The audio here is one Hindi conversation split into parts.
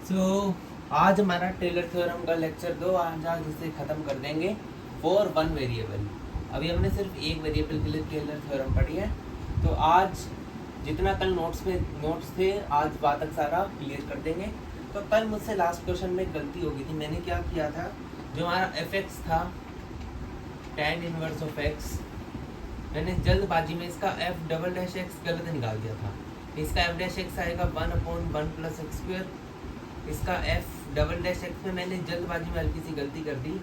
आज हमारा टेलर थ्योरम का लेक्चर 2 आज इसे ख़त्म कर देंगे फॉर वन वेरिएबल। अभी हमने सिर्फ एक वेरिएबल के लिए टेलर थ्योरम पढ़ी है। तो आज जितना कल नोट्स थे आज बात तक सारा क्लियर कर देंगे। तो कल मुझसे लास्ट क्वेश्चन में गलती हो गई थी। मैंने क्या किया था, जो हमारा एफ एक्स था tan इनवर्स ऑफ एक्स, मैंने जल्दबाजी में इसका एफ डबल डैश एक्स गलत निकाल दिया था। इसका एफ डैश एक्स आएगा 1/1 + एक्स स्क्वायर। इसका एफ डबल डैश एक्स में मैंने जल्दबाजी में हल्की सी गलती कर दी।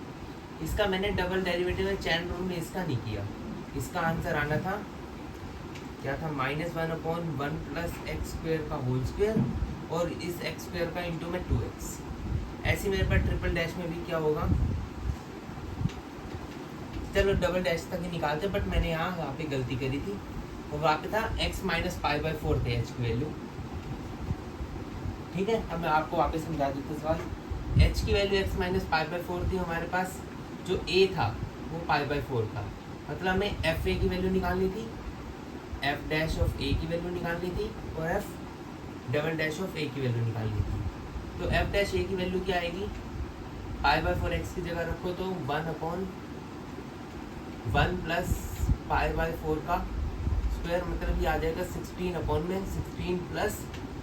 इसका मैंने डबल डेरिवेटिव में चैन रूल में इसका नहीं किया। इसका आंसर आना था क्या था, -1/1 + एक्स स्क्वायर का होल स्क्वायर और इस एक्स स्क्वायर का इंटू में 2x। ऐसे मेरे पास ट्रिपल डैश में भी क्या होगा, चलो डबल डैश तक ही निकालते, बट मैंने यहाँ पे गलती करी थी। और वहाँ पे था x - π/4 थे h की वैल्यू। ठीक है, अब मैं आपको वापस समझा देता हूँ सवाल। h की वैल्यू x - π/4 थी हमारे पास। जो a था वो π/4 था, मतलब हमें f a की वैल्यू निकालनी थी, f डैश ऑफ a की वैल्यू निकालनी थी और f double dash of a की वैल्यू निकालनी थी। तो f डैश a की वैल्यू क्या आएगी, π/4 x की जगह रखो तो 1/1 + π/4 का स्क्वायर, मतलब ये आ जाएगा 16 +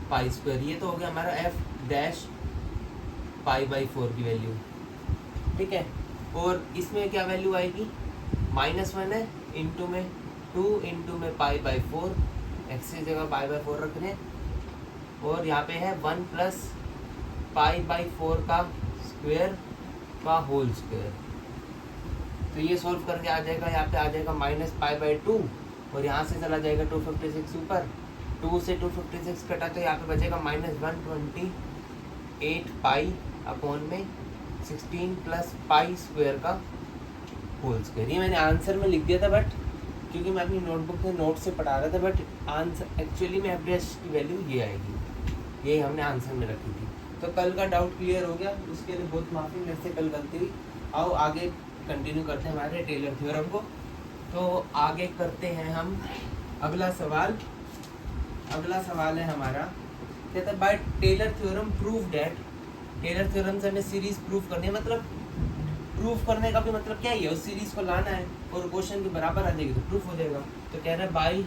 π²। ये तो हो गया हमारा f डैश π/4 की वैल्यू। ठीक है, और इसमें क्या वैल्यू आएगी, -1 है, इंटू में 2 इंटू में π/4, x की जगह π/4 रख रहे हैं, और यहाँ पे है 1 + π/4 का स्क्वायर का होल स्क्वायर। तो ये सोल्व करके आ जाएगा, यहाँ पे आ जाएगा -π/2 और यहाँ से चला जाएगा 256 ऊपर, 2 से 256 कटा तो यहाँ पे बचेगा -128 π/16 + π² का होल स्क्वायर। ये मैंने आंसर में लिख दिया था, बट क्योंकि मैं अपनी नोटबुक में नोट से पढ़ा रहा था, बट आंसर एक्चुअली में एफ डैश की वैल्यू ये आएगी, ये हमने आंसर में रखी थी। तो कल का डाउट क्लियर हो गया, उसके लिए बहुत माफ़ी, मेरे से कल गलती हुई। आओ आगे कंटिन्यू करते हैं हमारे टेलर थ्योरम को। तो आगे करते हैं हम अगला सवाल। अगला सवाल है हमारा, कहता है by Taylor theorem prove that. Taylor theorem से हमें सीरीज प्रूव करनी है, मतलब प्रूव करने का भी मतलब क्या ही है, उस सीरीज को लाना है और क्वेश्चन के बराबर आ जाएगी तो प्रूफ हो जाएगा। तो कह रहा है by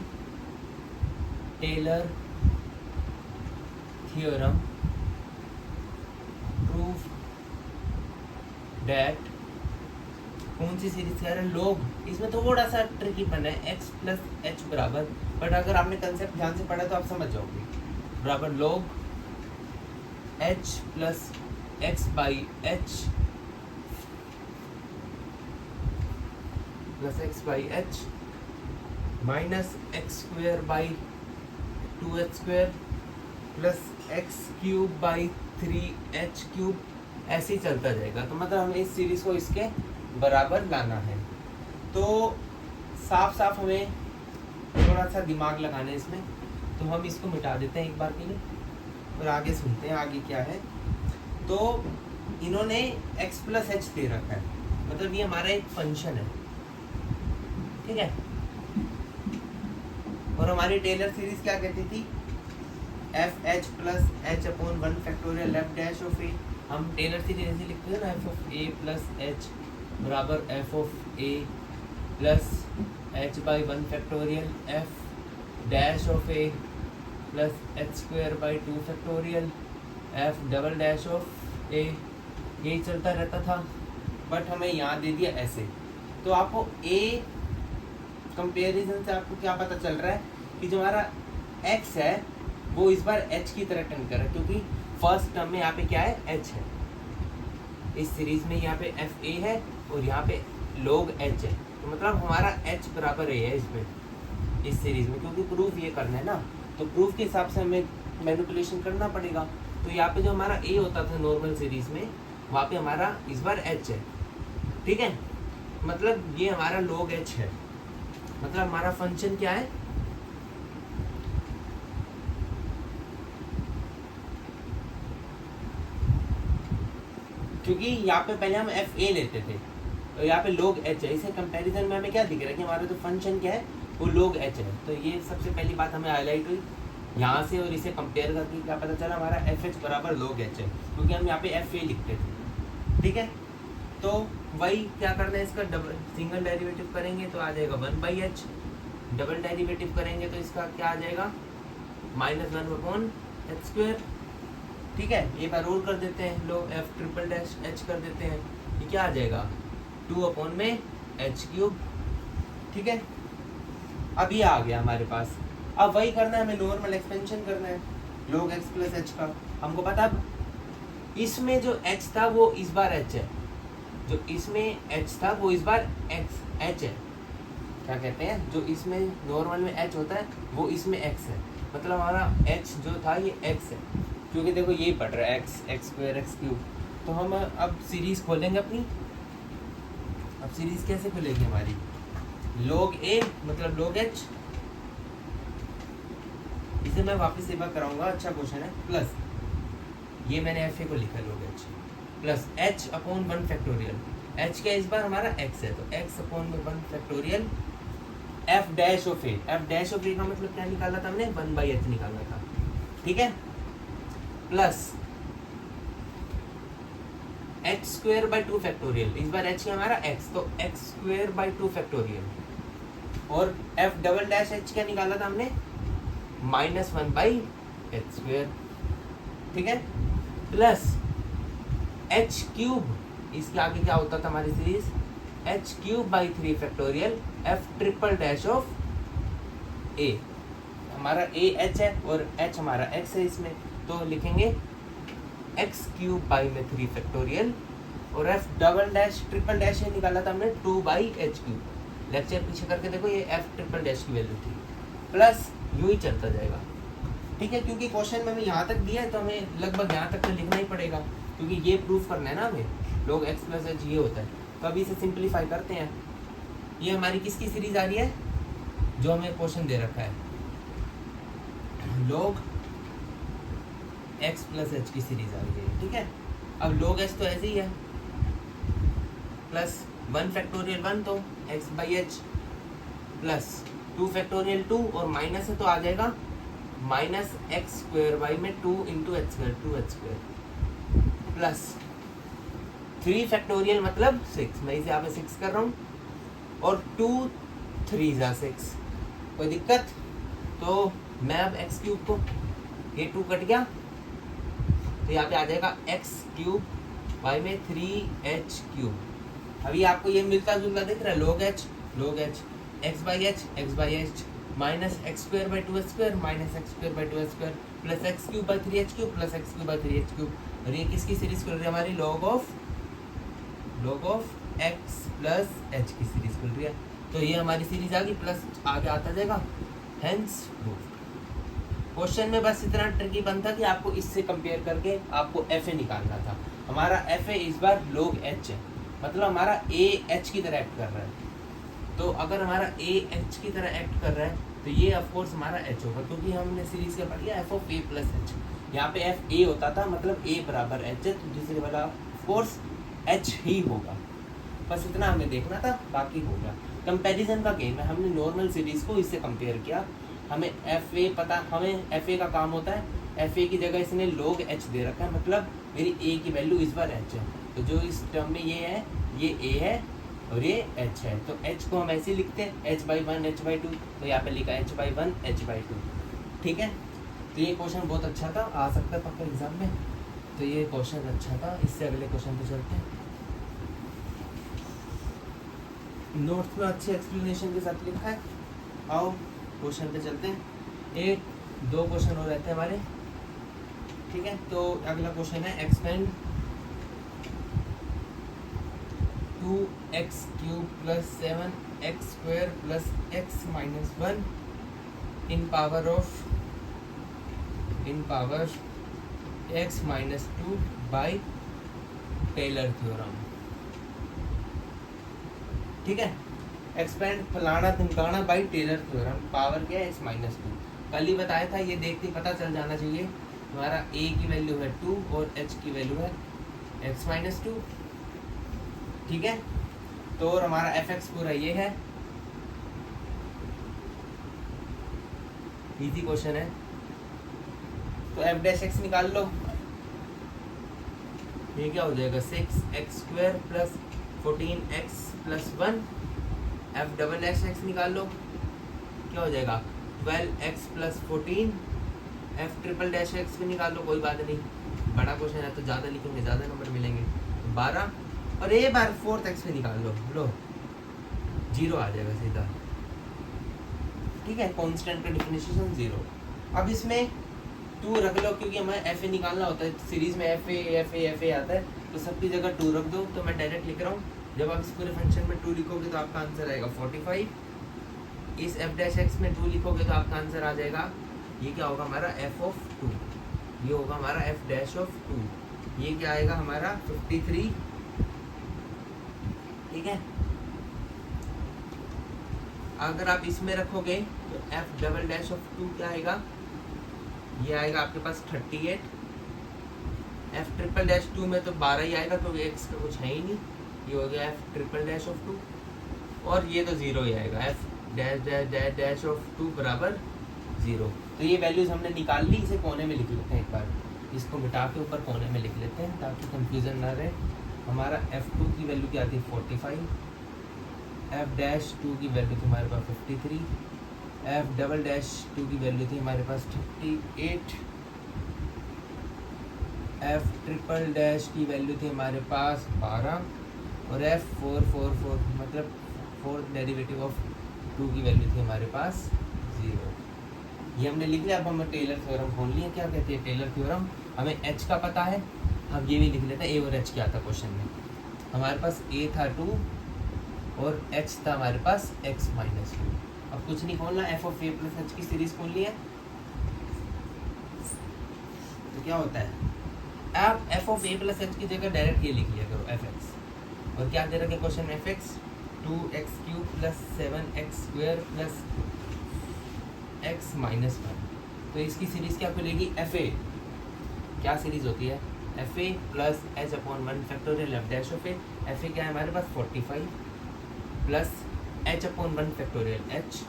Taylor theorem prove that, कौन सी सीरीज कह रहे हैं, लोग। इसमें थोड़ा सा ट्रिकी पन है, x + h बराबर, बट अगर आपने कंसेप्ट ध्यान से पढ़ा तो आप समझ जाओगे। बराबर लोग h + x/h + x/h -x²/2h² + x³ / 3h³ ऐसे ही चलता जाएगा। तो मतलब हमें इस सीरीज को इसके बराबर लाना है। तो साफ साफ हमें थोड़ा सा दिमाग लगाना है इसमें, तो हम इसको मिटा देते हैं एक बार के लिए और आगे सुनते हैं आगे क्या है। तो इन्होंने x + h दे रखा है, मतलब ये हमारा एक फंक्शन है, ठीक है। और हमारी टेलर सीरीज क्या कहती थी, f(h + h/1 factorial f dash of a। हम टेलर सीरीज ऐसे लिखते हैं ना, f(a + h) बराबर f(a + h/1 factorial f dash of a + h²/2 factorial f double dash of a। यही चलता रहता था, बट हमें यहाँ दे दिया ऐसे। तो आपको a कंपेरिजन से आपको क्या पता चल रहा है कि जो हमारा x है वो इस बार h की तरह टेंड कर रहा है, क्योंकि फर्स्ट टर्म में यहाँ पे क्या है, h है। इस सीरीज में यहाँ पे fa है और यहाँ पे log h है, तो मतलब हमारा h बराबर a है इसमें, इस सीरीज में, क्योंकि प्रूफ ये करना है ना, तो प्रूफ के हिसाब से हमें मैनिपुलेशन करना पड़ेगा। तो यहाँ पे जो हमारा a होता था नॉर्मल सीरीज में, वहाँ पे हमारा इस बार h है, ठीक है। मतलब ये हमारा log h है, मतलब हमारा फंक्शन क्या है, क्योंकि यहाँ पे पहले हम fa लेते थे और यहाँ पे log h है। इसे कंपैरिजन में हमें क्या दिख रहा है कि हमारा जो फंक्शन क्या है वो log h है। तो ये सबसे पहली बात हमें हाईलाइट हुई। यहाँ से और इसे कंपेयर करके क्या पता चला, हमारा एफ एच बराबर log एच है, क्योंकि हम यहाँ पे एफ ए लिखते थे। ठीक है, तो वही क्या करना है, इसका डबल सिंगल डेरिवेटिव करेंगे तो आ जाएगा 1/h, डबल डेरिवेटिव करेंगे तो इसका क्या आ जाएगा -1/h²। ठीक है, एक बार और कर देते हैं, लो एफ ट्रिपल डैश एच कर देते हैं, ये क्या आ जाएगा 2/h³। ठीक है, अब ये आ गया हमारे पास। अब वही करना है, हमें नॉर्मल एक्सपेंशन करना है log x प्लस एच का। हमको पता अब इसमें जो h था वो इस बार h है, जो इसमें h था वो इस बार h है। क्या कहते हैं, जो इसमें नॉर्मल में h होता है वो इसमें x है, मतलब हमारा h जो था ये x है, क्योंकि देखो ये बढ़ रहा है x² x³। तो हम अब सीरीज खोलेंगे अपनी। अब सीरीज कैसे खुलेगी हमारी, log a मतलब log h, इसे मैं वापस एक बार कराऊंगा, अच्छा क्वेश्चन है, प्लस ये मैंने एफ ए को लिखा log h plus h/1 factorial, h क्या इस बार हमारा x है, तो x/1 factorial f dash of a, f dash of a का मतलब क्या निकाला था हमने 1/h निकाला था। ठीक है, प्लस h²/2 फैक्टोरियल, इस बार h क्या हमारा x, तो x²/2 फैक्टोरियल, और f डबल डैश h क्या निकाला था हमने -1/h²। ठीक है, प्लस h³ इसके आगे क्या होता था हमारी series h³/3 factorial f triple dash of a, हमारा a h है और h हमारा x है इसमें, तो लिखेंगे x³/3 फैक्टोरियल, और f double dash triple dash ये निकाला था हमने 2/h³। लेक्चर पीछे करके देखो, ये f ट्रिपल डैश की वैल्यू थी, प्लस यूं ही चलता जाएगा। ठीक है, क्योंकि क्वेश्चन में हमें यहाँ तक दिया है तो हमें लगभग यहाँ तक तो लिखना ही पड़ेगा, क्योंकि ये प्रूफ करना है ना हमें, log x प्लस एच ये होता है। तो अभी इसे सिंप्लीफाई करते हैं। ये हमारी किसकी सीरीज आ रही है, जो हमें क्वेश्चन दे रखा है, log x प्लस एच की सीरीज आ रही है। ठीक है, अब log h तो ऐसे ही है, प्लस 1 फैक्टोरियल 1 तो x/h, प्लस 2 फैक्टोरियल 2 और माइनस है तो आ जाएगा -x² में 2 × h², 2h², प्लस 3 फैक्टोरियल मतलब 6, मैं इसे यहाँ पे 6 कर रहा हूँ, और 2 3 × 6, कोई दिक्कत। तो मैं अब x³ को, ये 2 कट गया तो यहाँ पे आ जाएगा x³ y में 3h³। अभी आपको ये मिलता जुलता दिख रहा है, log h x/h minus x²/2h² minus x²/2h² plus x³/3h³ plus x³/3h³, और ये किसकी सीरीज खुल रही है हमारी, log of x plus h की सीरीज खुल रही है। तो ये हमारी सीरीज आ गई, प्लस आगे आता जाएगा, हेंस प्रूफ। क्वेश्चन में बस इतना ट्रिकी बन था कि आपको इससे कंपेयर करके आपको एफ ए निकालना था। हमारा एफ ए इस बार log h है, मतलब हमारा ए एच की तरह एक्ट कर रहा है। तो अगर हमारा ए एच की तरह एक्ट कर रहा है तो ये ऑफ कोर्स हमारा एच होगा, क्योंकि हमने सीरीज का पढ़ लिया F of A plus H. यहाँ पे एफ ए होता था, मतलब ए बराबर एच है, तो जिससे वाला ऑफ कोर्स एच ही होगा। बस इतना हमें देखना था, बाकी हो गया। कंपैरिजन का गेम है, हमने नॉर्मल सीरीज को इससे कंपेयर किया। हमें एफ ए पता, हमें एफ ए का काम होता है, एफ ए की जगह इसने log एच दे रखा है, मतलब मेरी ए की वैल्यू इस बार एच है, तो जो इस टर्म में ये है ये ए है और ये एच है, तो एच को हम ऐसे लिखते हैं h/1 h/2, तो यहाँ पे लिखा h/1 h/2। ठीक है, तो ये क्वेश्चन बहुत अच्छा था, आ सकता है पक्का एग्जाम में, तो ये क्वेश्चन अच्छा था। इससे अगले क्वेश्चन पे चलते हैं। नोट्स में अच्छे एक्सप्लेनेशन के साथ लिखा है, आओ क्वेश्चन पे चलते हैं। एक दो क्वेश्चन और रहते हैं हमारे, ठीक है। तो अगला क्वेश्चन है expand 2x³ + 7x² + x - 1 in power x - 2 by Taylor theorem. ठीक है, एक्सपेंड फलाना ढिमकाना बाई टेलर थ्योरम, पावर क्या है x - 2। कल ही बताया था, ये देखते पता चल जाना चाहिए। हमारा a की वैल्यू है 2 और h की वैल्यू है x - 2। ठीक है, तो और हमारा fx पूरा ये है, इजी क्वेश्चन है। तो एफ डैश एक्स निकाल लो, ये क्या हो जाएगा 6x² plus 14x plus 1। F double dash x निकाल लो, क्या हो जाएगा 12x plus 14। F triple dash x भी निकाल लो, कोई बात नहीं, बड़ा क्वेश्चन है तो ज़्यादा लिखेंगे ज़्यादा नंबर मिलेंगे, 12। और एक बार 4x भी निकाल लो, 0 आ जाएगा सीधा, ठीक है। कांस्टेंट का डिफिनेशन 0। अब इसमें 2 रख लो, क्योंकि हमें एफ ए निकालना होता है, सीरीज में एफ ए आता है, तो सबकी जगह 2 रख दो। तो मैं डायरेक्ट लिख रहा हूँ, जब आप इस पूरे फंक्शन में 2 लिखोगे तो आपका आंसर आएगा 45। इस एफ डैश एक्स में 2 लिखोगे तो आपका आंसर आ जाएगा, ये क्या होगा हमारा एफ ऑफ 2, ये होगा हमारा एफ डैश ऑफ 2, ये क्या आएगा हमारा 53, ठीक है। अगर आप इसमें रखोगे तो एफ डबल डैश ऑफ 2 क्या आएगा, ये आएगा आपके पास 38। एफ ट्रिपल डैश 2 में तो 12 ही आएगा, क्योंकि एक्स का कुछ है ही नहीं, ये हो गया एफ ट्रिपल डैश ऑफ 2, और ये तो 0 ही आएगा, F dash dash dash dash of 2 बराबर 0। तो ये वैल्यूज हमने निकाल ली, इसे कोने में लिख लेते हैं एक बार, इसको मिटा के ऊपर कोने में लिख लेते हैं ताकि कंफ्यूजन ना रहे। हमारा f2 की वैल्यू क्या थी 45, एफ डैश 2 की वैल्यू थी हमारे पास 53, एफ डबल डैश 2 की वैल्यू थी हमारे पास 38, एफ ट्रिपल डैश की वैल्यू थी हमारे पास 12, और एफ 4 मतलब 4th डेरिवेटिव ऑफ 2 की वैल्यू थी हमारे पास 0। ये हमने लिख लिया। अब हमें टेलर थ्योरम खोल लिया, क्या कहते हैं टेलर थ्योरम, हमें एच का पता है, हम ये भी लिख लेते हैं ए और एच क्या था क्वेश्चन में। हमारे पास ए था 2 और एच था हमारे पास x माइनस 2। अब कुछ नहीं खोलना, F of A plus h की सीरीज खोलनी है, तो क्या होता है आप F of A plus h की जगह डायरेक्ट ये लिख लिया करो एफ एक्स, और क्या दे रखा है क्वेश्चन में F x 2x³ plus 7x² plus x minus 1। तो इसकी सीरीज क्या खुलेगी एफ ए, क्या सीरीज होती है F A plus H upon 1 factorial F dash of a. F A क्या है हमारे पास 45 plus H upon 1 factorial H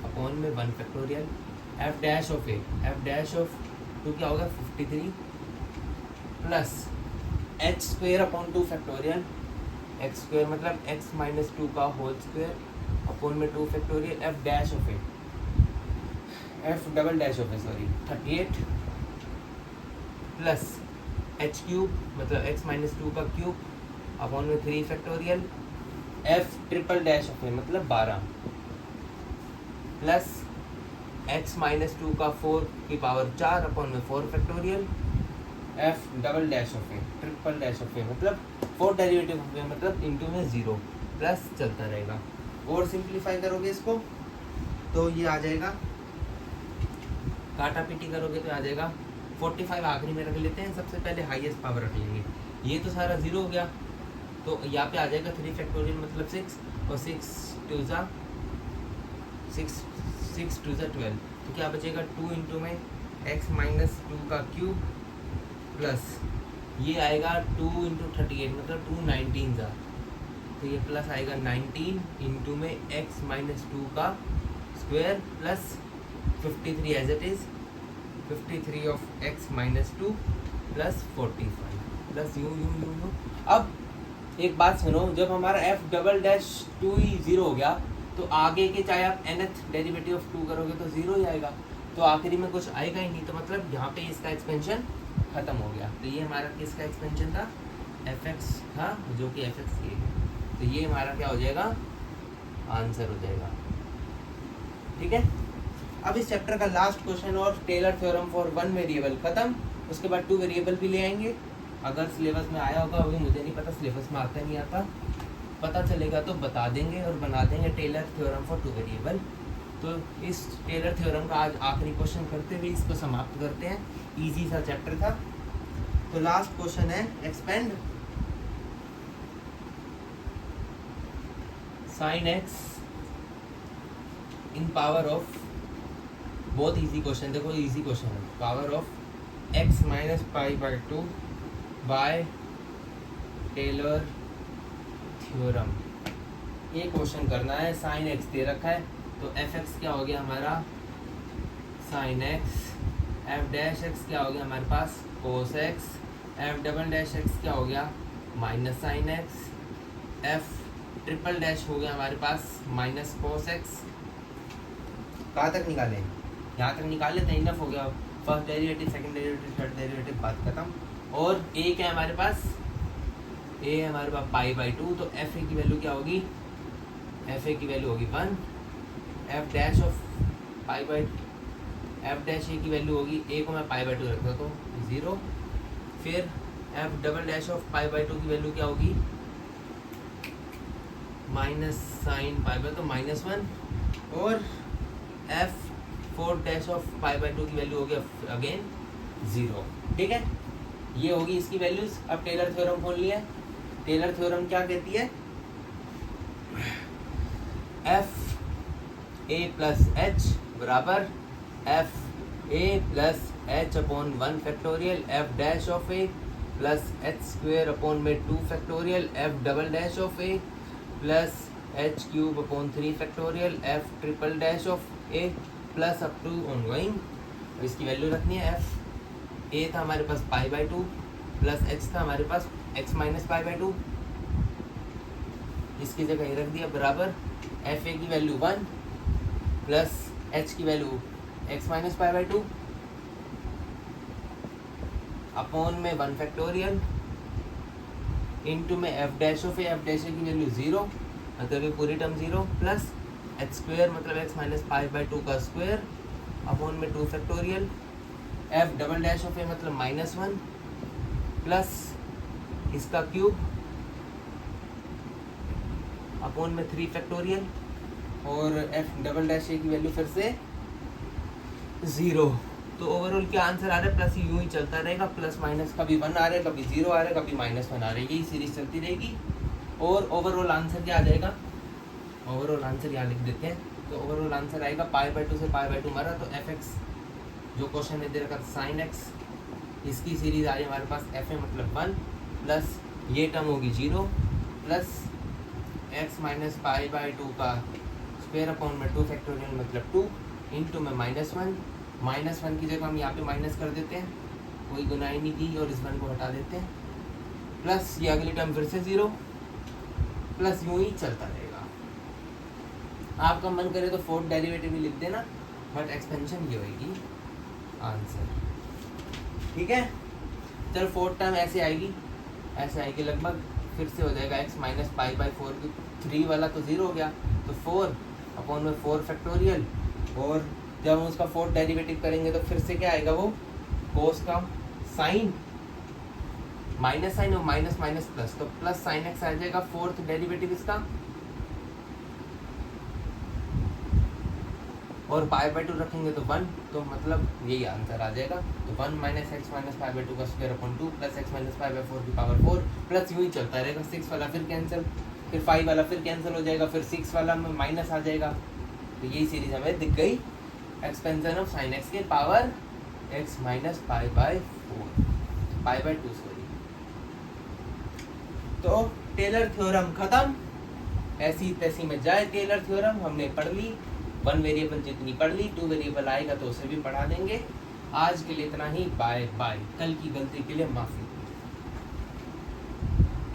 upon में 1 factorial F dash of a, f dash of 2 क्या होगा 53 plus H square upon 2 factorial, x square मतलब x माइनस 2 का होल स्क्वेयर अपॉन में 2 factorial F dash of a, F double dash of A sorry 38 plus H cube मतलब x माइनस 2 का क्यूब अपॉन में 3 factorial F triple dash of a मतलब 12 प्लस x माइनस 2 का 4 की पावर 4 अपॉन में 4 factorial F double dash of a triple dash of a मतलब 4 डेरिवेटिव ऑफ ए मतलब इनटू में 0 प्लस चलता रहेगा। और सिंप्लीफाई करोगे इसको तो ये आ जाएगा, काटा पीटी करोगे तो आ जाएगा 45 आखिरी में रख लेते हैं, सबसे पहले हाईएस्ट पावर रख लेंगे, ये तो सारा 0 हो गया, तो यहाँ पे आ जाएगा 3 फैक्टोरियल मतलब 6 और 6 टू ज़ा 12, तो क्या बचेगा 2 इंटू में x माइनस 2 का क्यूब प्लस ये आएगा 2 इंटू 38 मतलब 2 19 ज़ा, तो ये प्लस आएगा 19 इंटू में x माइनस 2 का square plus 53 as it is 53 of x minus 2 plus 45 plus u. अब एक बात सुनो, जब हमारा f डबल डैश 2 ही 0 हो गया तो आगे के चाहे आप nth डेरिवेटिव ऑफ 2 करोगे तो 0 ही आएगा, तो आखिरी में कुछ आएगा ही नहीं, तो मतलब यहाँ पे इसका एक्सपेंशन खत्म हो गया। तो ये हमारा किसका एक्सपेंशन था fx था जो कि fx ये है, तो ये हमारा क्या हो जाएगा आंसर हो जाएगा। ठीक है, अब इस चैप्टर का लास्ट क्वेश्चन और टेलर थ्योरम फॉर 1 वेरिएबल खत्म, उसके बाद 2 वेरिएबल भी ले आएंगे। अगर सिलेबस में आया होगा अभी मुझे नहीं पता, सिलेबस में आता नहीं आता, पता चलेगा तो बता देंगे और बना देंगे टेलर थ्योरम फॉर 2 वेरिएबल। तो इस टेलर थ्योरम का आज आखिरी क्वेश्चन करते हुए इसको समाप्त करते हैं, इजी सा चैप्टर था। तो लास्ट क्वेश्चन है expand sin x in power of, बहुत इजी क्वेश्चन, देखो इजी क्वेश्चन है, power of x minus pi by 2 by Taylor theorem. ये क्वेश्चन करना है, sin x दे रखा है तो fx क्या हो गया हमारा sine x, f dash x क्या हो गया हमारे पास cos x, f double dash x क्या हो गया minus sine x, f triple dash हो गया हमारे पास माइनस कोस एक्स। कहाँ तक निकालें, यहाँ तक निकाल लेते हैं, इनफ हो गया। First derivative, second derivative, third derivative, बात खत्म। और ए क्या है हमारे पास, ए है हमारे पास पाई बाई 2, तो एफ ए की वैल्यू क्या होगी, एफ ए की वैल्यू होगी 1, f dash of pi by, f dash a की वैल्यू होगी, ए को मैं पाई बाई 2 रखता तो 0, फिर F double dash of pi by 2 की वैल्यू क्या होगी माइनस साइन पाई बाई, तो -1, और F four dash of pi by 2 की वैल्यू होगी अगेन 0। ठीक है, ये होगी इसकी वैल्यूज। अब टेलर थ्योरम खोल लिया है। टेलर थ्योरम क्या कहती है, एफ ए प्लस एच बराबर F A plus H upon 1 factorial F dash of A plus H square upon में 2 factorial F double dash of A plus H cube upon 3 factorial F triple dash of A plus up to ongoing. इसकी वैल्यू रखनी है। एफ ए था हमारे पास पाई बाई 2 प्लस एच था हमारे पास एक्स माइनस पाई बाई 2, इसकी जगह ये रख दिया बराबर एफ ए की वैल्यू 1 प्लस एच की value x minus pi by 2 upon में 1 फैक्टोरियल इनटू में f dash of a, f dash a की वैल्यू 0, मतलब ये पूरी टर्म 0 प्लस एच स्क्वेयर मतलब एक्स माइनस पाई बाई 2 का स्क्वेयर अपॉन में 2 factorial F double dash of a मतलब -1 प्लस इसका क्यूब अपॉन में 3 फैक्टोरियल और एफ डबल डैश ए की वैल्यू फिर से 0। तो ओवरऑल क्या आंसर आ रहा है, प्लस यूं ही चलता रहेगा, प्लस माइनस कभी 1 आ रहा है, कभी 0 आ रहा है, कभी -1 आ रहा है, यही सीरीज चलती रहेगी। और ओवरऑल आंसर क्या आ जाएगा, ओवरऑल आंसर यहाँ लिख देते हैं। तो ओवरऑल आंसर आएगा पाई बाई 2 से पाई बाई 2 मारा तो एफ एक्स जो क्वेश्चन में दे रखा था साइन एक्स, इसकी सीरीज आ रही है हमारे पास एफ ए मतलब 1 प्लस ये टर्म होगी 0 plus x minus pi by 2 का स्क्वायर अपॉन में 2 फैक्टोरियल मतलब 2 इंटू में -1 की जगह हम यहाँ पे माइनस कर देते हैं, कोई गुनाही नहीं की और इस 1 को हटा देते हैं, प्लस ये अगली टर्म फिर से 0 प्लस यूं ही चलता रहेगा। आपका मन करे तो फोर्थ डेरिवेटिव भी लिख देना, बट एक्सपेंशन ये होगी आंसर। ठीक है, चलो फोर्थ टर्म ऐसे आएगी लगभग, फिर से हो जाएगा एक्स माइनस पाई बाई 4 की 3 वाला तो 0 हो गया, तो 4 अपॉन में 4 फैक्टोरियल, और जब हम उसका फोर्थ डेरिवेटिव करेंगे तो फिर से क्या आएगा वो कोस का साइन माइनस साइन और माइनस माइनस प्लस, तो प्लस साइन एक्स आ जाएगा फोर्थ डेरिवेटिव इसका, और पाई बाई 2 रखेंगे तो 1, तो मतलब यही आंसर आ जाएगा। तो 1 minus x minus pi by 2 का square upon 2 plus x minus pi by 4 की पावर 4 प्लस यूँ ही चलता रहेगा। 6 वाला फिर कैंसिल, फिर 5 वाला फिर कैंसिल हो जाएगा, फिर 6 वाला में माइनस आ जाएगा। तो यही सीरीज हमें दिख गई, एक्सपेंशन ऑफ साइन एक्स के power x minus pi by 2 sorry. तो टेलर थ्योरम खत्म, ऐसी तैसी में जाए टेलर थ्योरम हमने पढ़ ली। 1 वेरिएबल जितनी पढ़ ली, 2 वेरिएबल आएगा तो उसे भी पढ़ा देंगे। आज के लिए इतना ही, बाय बाय। कल की गलती के लिए माफी।